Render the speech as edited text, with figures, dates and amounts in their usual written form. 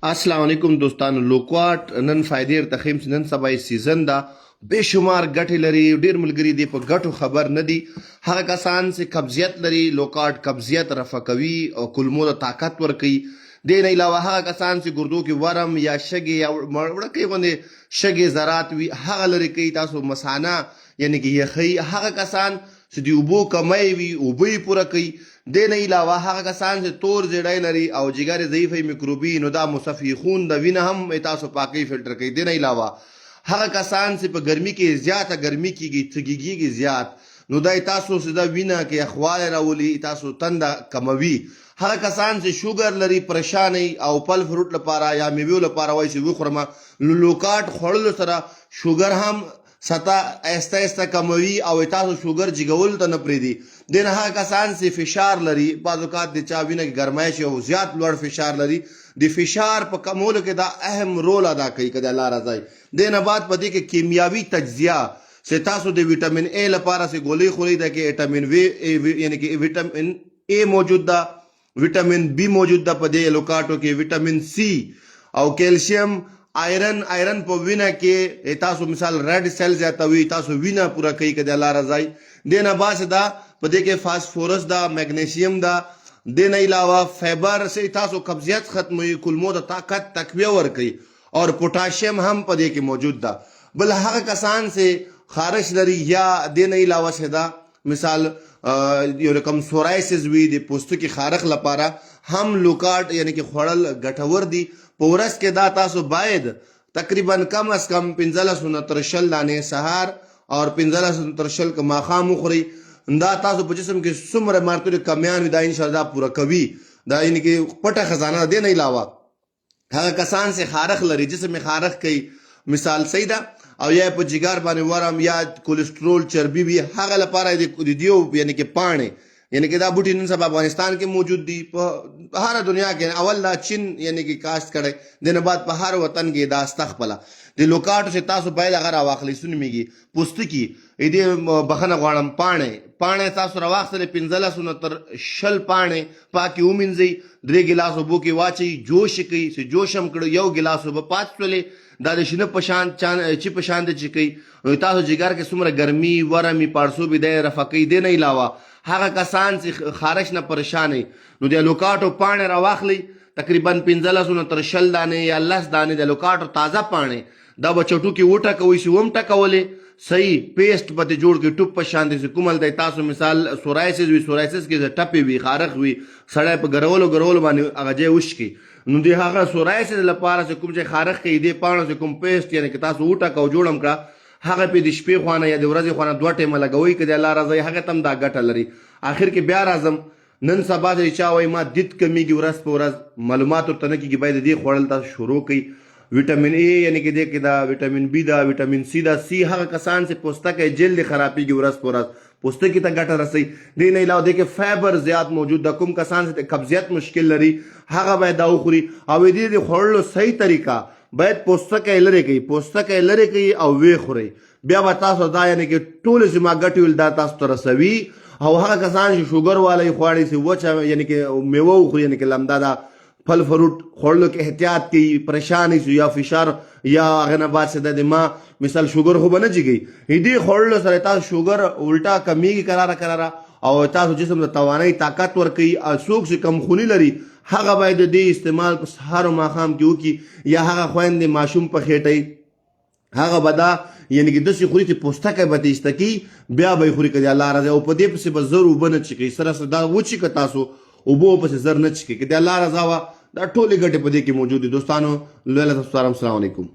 السلام علیکم دوستانو. لوکواټ نن فائدې تخیم نن سبا سیزن دا بشمار ګټې لري. ډیر ملګری دی په ګټو خبر نه دي. هغه کسان چې قبضیت لري لوکواټ قبضیت رفع کوي او کلمو ته طاقت ورکوي. دې نه علاوه هغه کسان چې ګردو کې ورم یا شګې یا وړکې غوندې شګې زرات وي هغه لرې کوي. تاسو مثانه یعنې کې یخی هغه کسان چې د اوبو کمی وي اوبه یې پوره کوي. دې نه علاوه هغه کسان چې تور زیړی لري او جګر ضعیفه میکروبي نو دا مصفي خون د وینه هم تاسو پاکي فلټر کوي. دې نه علاوه هغه کسان چې په ګرمي کې زیاته ګرمي کېږي تږیږي زیات نو دا تاسو چې دا وینه کې اخواله راولي تاسو تنده کموي. هغه کسان چې شوګر لري پریشانی او پل فروټ لپاره یا میوو لپاره وایي چې وخورم لوکاټ خوړلو سره شوګر هم ستا ایسته ایسته کموي او تاسو شوګر جګول ته نه پرېږدي. دې نه هغه کسان چې فشار لري بعض اوقات د چا وینه کې ګرمایش او زیات لوړ فشار لري د فشار په کمولو کې دا اهم رول ادا کوي که د الله رضا وي. دې نه بعد په دې کې کیمیاوي تجزیه چې تاسو د ویټامین ای لپاره چې ګولۍ خورئ ده کې ویټامین یعنې کې ویټامین ای موجود ده ویټامین بی موجود ده په دې لوکاټو کې ویټامین سی او کیلشیم آیرن په وینه کې تاسو مثال ریډ سیل زیاتوي تاسو وینه پوره کوي که د الله رضا وي. دې نه بعد دا په دې کې فاسفورس ده میګنیشیم ده. دې نه علاوه فایبر چې تاسو قبضیت ختموي کلمو د طاقت تقویه ورکوي او پوټاشیم هم په دې کې موجود ده. بل هغه کسان چې خارش لري یا دې نه علاوه چې دا مثال یو رقم سورایسس وي د پوستکي خارښ لپاره هم لوکاټ یعنی کې خوړل ګټور دي. په ورځ کې دا تاسو باید تقریبا کم از کم 15 نه تر 20 دانې سهار او 15 تر 20 ماښام وخورئ. دا تاسو په جسم کې څومره مرتبه کمیان وي دا انشاءالله دا پوره کوي. دا یعنې کې پټه خزانه ده. نه علاوه هغه کسان چې خارښ لري جسم یې خارښ کوي مثال صحیح ده او یا په جګر باندې ورم یا کولیسټرول چربي وي هغه لپاره د دیو یعنې کې پاڼې یعنی که دا بوټي نن سبا افغانستان کې موجود دي په هر دنیا کې اول دا چین یعنی کې کاشت کړی د نه بعد په هر وطن کې دا استخپله د لوکاټو چې تاسو باید هغه راواخلئ سنمیږي پوستکي دې بخنه غواړم پاڼې تاسو راواخلئ 15 نه تر 20 پاڼې پاکې ومینځئ 3 ګیلاس اوبو کې واچئ جوش یې کوي چې جوش هم کړو 1 ګیلاس اوبه پات شولې دا د شنه په شان چې په شان د چې کوي تاسو جګر کې څومره ګرمي ورمي پاړسوبې دی رفع کوي. دې نه علاوه هغه کسان چې خارش نه پریشان نو د لوکاټو پاڼې راواخلئ تقریبا 15 نه تر 20 دانې یا 10 دانې د لوکاټو تازه پاڼې دا به چټو کې وټکوئ چې وم ټکولې صحیح پیسټ پته جوړ کړئ ټوپ په شان دی کومل دی تاسو مثال سورایسس وي سورایسس کې ټپې وي خارښ وي سړی په ګرولو باندې هغه ځای وشکي نو د هغه سورایسس لپاره چې کوم چې خارښ کوي دې پاڼو چې کوم پیسټ یعنې که تاسو وټکو جوړم کړه هغه په د شپې خوانه یا د ورځې خوانه 2 ټیمه لګوئ که د الله رضا وي هغه ته هم دا ګټه لري. آخر کې بیا راځم نن سبا چې چا وایي ما دید کمیږي ورځ په ورځ معلومات ورته نه کېږي باید د دې خوړل تاسو شروع کړئ. ویټامین ای یعنې کې دې کې دا ویټامین بی دا ویټامین سی دا سی هغه کسان چې پوستکی جلد خرابېږي ورځ په ورځ پوستکي ته ګټه رسوي. دې نه علاوه دې کې فایبر زیات موجود ده. کوم کسان چې قبضیت مشکل لري هغه باید دا وخوري او دې د خوړلو صحیح طریقه باید پوستکی لرې کوي او ویې خورئ. بیا به تاسو دا یعنې کې ټولې چې ما ګټې ویل دا تاسو ته رسوي او هغه کسان چې شوګر والی خواړي چې وچه یعنې کې میوه وخوري یعنې کې لمده ده پل فروټ خوړلو کې احتیاط کوي پریشانی شو یا فشار یا هغه نه بعد چې د ما مثال شوګر خو به نه جګوي دې خوړلو سره تاسو شوګر الټا کمیږي کراره او تاسو جسم د توانایي طاقت ورکوي. څوک چې کم خوني لري هغه باید د دې استعمال په سهار او ماښام کې وکړي یا هغه خویندې ماشوم په خېټئ هغه به دا یعنې کې داسې خوري چې پوستکی به تیسته کړي بیا به یې خوري که د الله رضا او په دې پسې به زر اوبه نه چښئ سره دا وچي که تاسو اوبو پسې زر نه چښئ که د الله رضا وه دا ټولې ګټې په دې کې موجود دي. دوستانو لویه السلام علیکم.